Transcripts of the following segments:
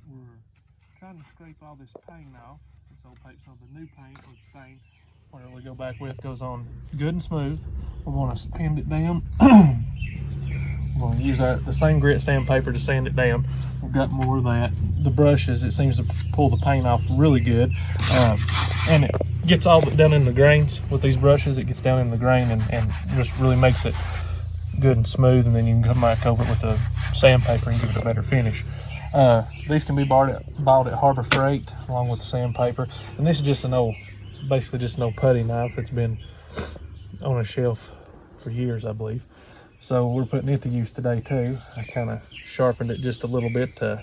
We're trying to scrape all this paint off, this old paint, so the new paint or the stain, whatever we go back with, goes on good and smooth. We're going to sand it down. We're going to use the same grit sandpaper to sand it down. We've got more of that. The brushes, it seems to pull the paint off really good. And it gets all down in the grains with these brushes. It gets down in the grain and just really makes it good and smooth, and then you can come back over it with the sandpaper and give it a better finish. These can be bought at Harbor Freight along with the sandpaper. And this is just basically just an old putty knife that's been on a shelf for years, I believe. So we're putting it to use today too. I kind of sharpened it just a little bit to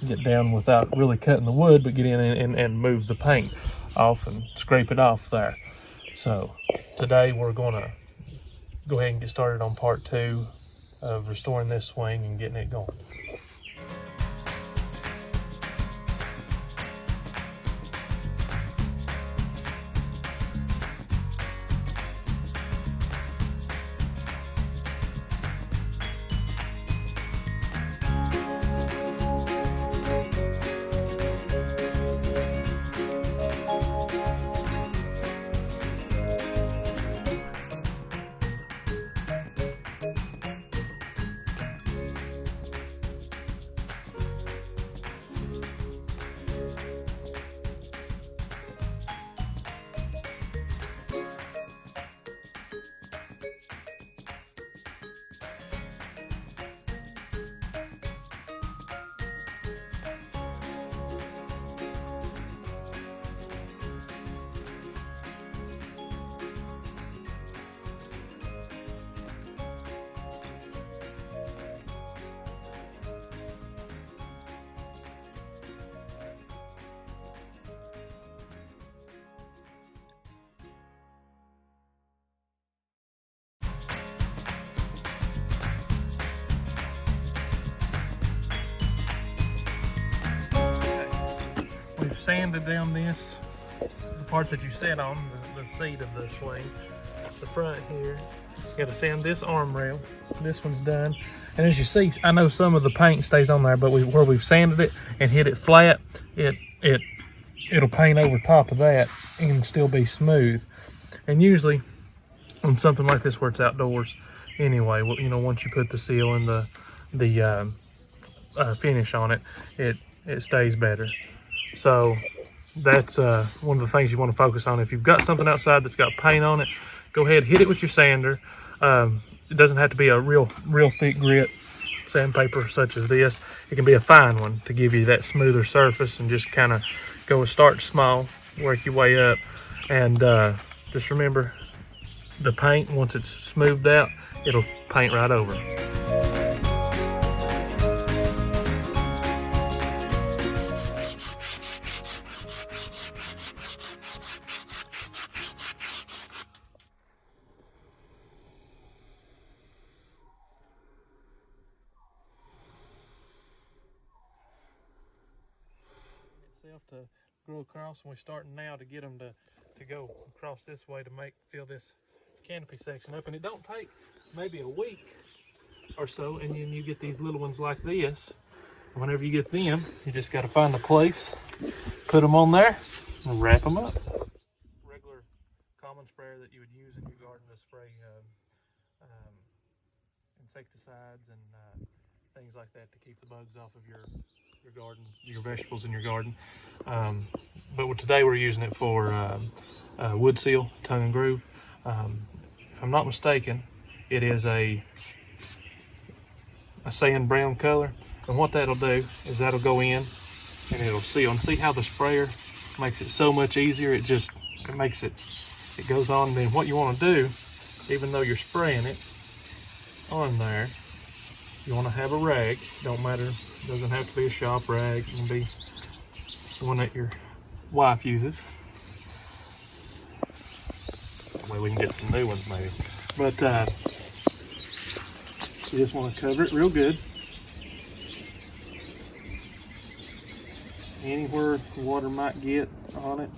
get down without really cutting the wood, but get in and move the paint off and scrape it off there. So today we're gonna go ahead and get started on part 2 of restoring this swing and getting it going. We've sanded down the part that you sit on, the seat of the swing, the front here. You got to sand this arm rail. This one's done. And as you see, I know some of the paint stays on there, but where we've sanded it and hit it flat, it'll paint over top of that and still be smooth. And usually on something like this where it's outdoors anyway, you know, once you put the seal and the finish on it, it stays better. So that's one of the things you want to focus on. If you've got something outside that's got paint on it, go ahead, hit it with your sander. It doesn't have to be a real thick grit sandpaper such as this. It can be a fine one to give you that smoother surface, and just kind of start small, work your way up. And just remember, the paint, once it's smoothed out, it'll paint right over. To grow across, and we're starting now to get them to go across this way to fill this canopy section up. And it don't take maybe a week or so, and then you get these little ones like this. And whenever you get them, you just got to find a place, put them on there, and wrap them up. Regular common sprayer that you would use in your garden to spray insecticides and things like that to keep the bugs off of your garden, your vegetables in your garden. But today we're using it for wood seal, tongue and groove. If I'm not mistaken, it is a sand brown color, and what that'll do is that'll go in and it'll seal. And see how the sprayer makes it so much easier? It goes on. And then what you want to do, even though you're spraying it on there, you want to have a rag. Don't matter, doesn't have to be a shop rag. It can be one that your wife uses. That way we can get some new ones maybe. But you just want to cover it real good. Anywhere the water might get on it,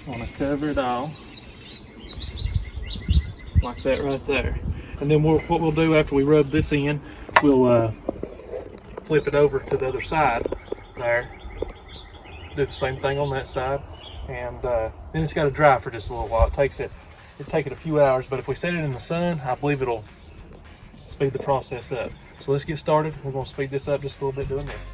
want to cover it all like that right there. And then what we'll do after we rub this in, we'll flip it over to the other side there. Do the same thing on that side, and then it's got to dry for just a little while. It'd take it a few hours, but if we set it in the sun, I believe it'll speed the process up. So let's get started. We're going to speed this up just a little bit doing this.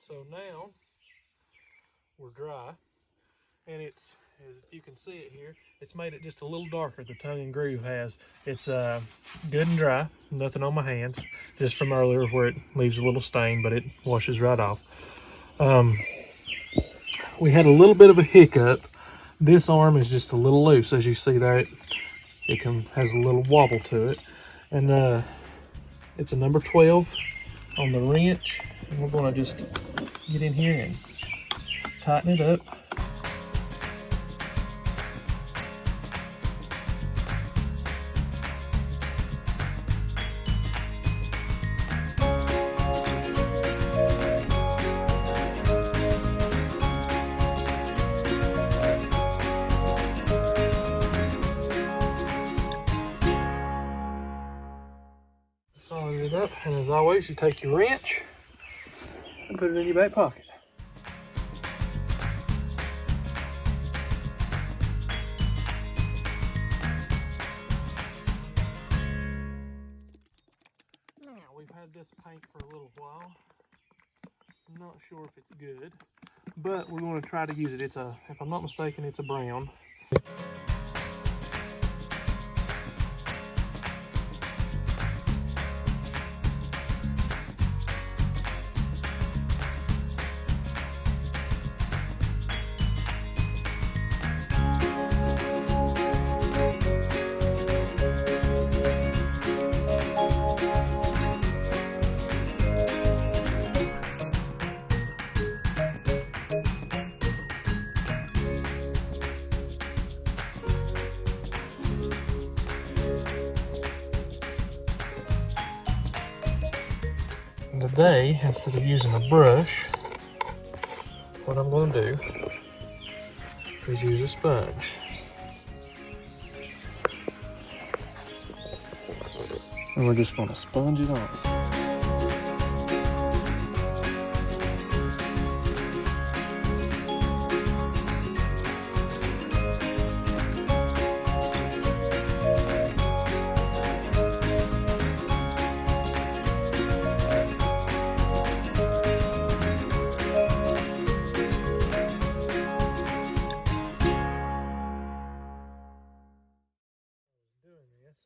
So now we're dry, and it's, as you can see it here, it's made it just a little darker. The tongue and groove has. It's good and dry, nothing on my hands, just from earlier where it leaves a little stain, but it washes right off. We had a little bit of a hiccup. This arm is just a little loose, as you see there. It has a little wobble to it, and it's a number 12 on the wrench. And we're going to just get in here and tighten it up. Solder it up, and as always, you take your wrench and put it in your back pocket. Now, we've had this paint for a little while. I'm not sure if it's good, but we're going to try to use it. If I'm not mistaken, it's a brown. Today, instead of using a brush, what I'm going to do is use a sponge. And we're just going to sponge it on.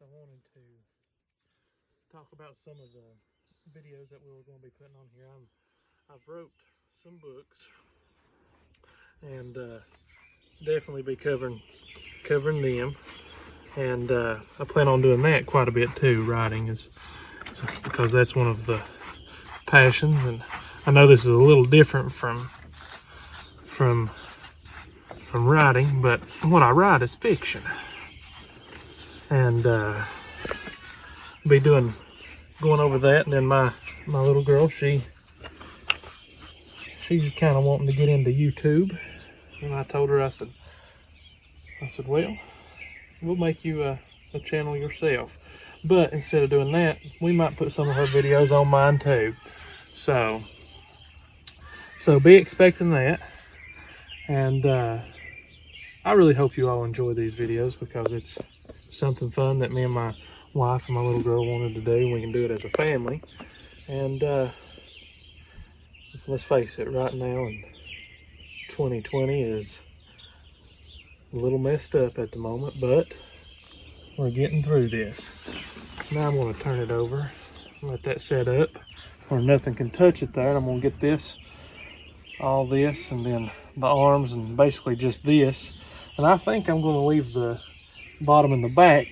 I wanted to talk about some of the videos that we were going to be putting on here. I've wrote some books, and definitely be covering them, and I plan on doing that quite a bit too. Writing is because that's one of the passions, and I know this is a little different from writing, but what I write is fiction. And be going over that. And then my little girl, she's kind of wanting to get into YouTube, and I told her, I said, well, we'll make you a channel yourself, but instead of doing that, we might put some of her videos on mine too. So be expecting that. And I really hope you all enjoy these videos, because it's something fun that me and my wife and my little girl wanted to do. We can do it as a family. And let's face it, right now in 2020 is a little messed up at the moment, but we're getting through this. Now I'm going to turn it over, let that set up where nothing can touch it there. And I'm going to get this, all this, and then the arms, and basically just this. And I think I'm going to leave the bottom and the back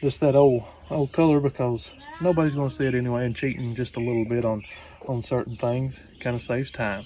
just that old color, because nobody's going to see it anyway, and cheating just a little bit on certain things kind of saves time.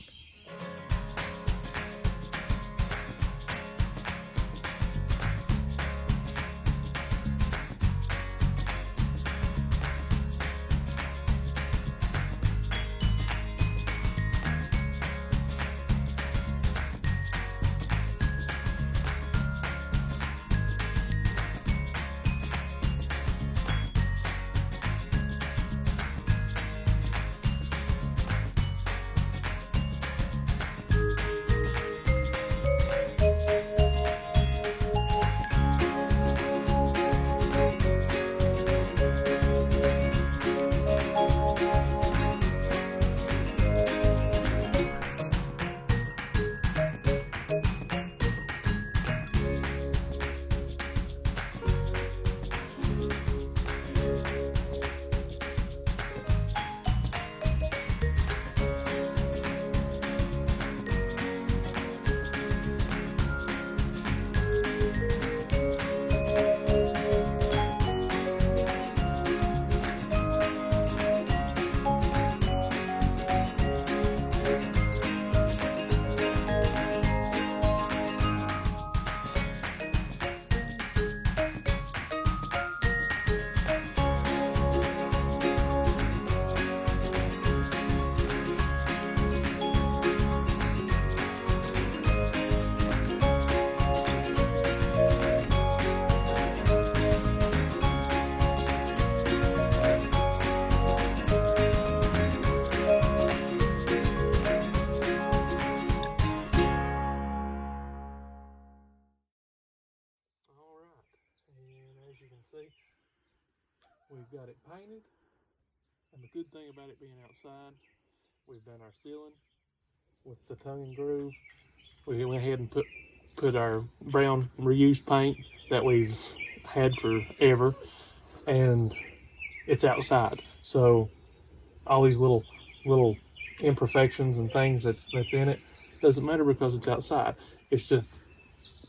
See, we've got it painted, and the good thing about it being outside, we've done our ceiling with the tongue and groove. We went ahead and put our brown reused paint that we've had forever, and it's outside. So all these little imperfections and things that's in it doesn't matter because it's outside. It's just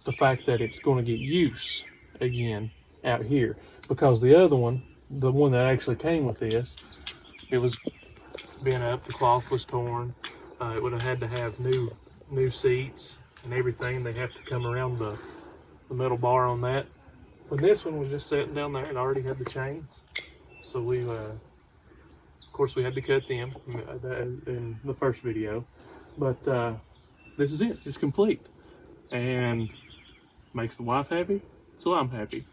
the fact that it's going to get use again out here, because the other one, the one that actually came with this, it was bent up, the cloth was torn. It would have had to have new seats and everything. They have to come around the metal bar on that. When this one was just sitting down there and already had the chains, so we of course we had to cut them in the first video, but this is it. It's complete and makes the wife happy, so I'm happy.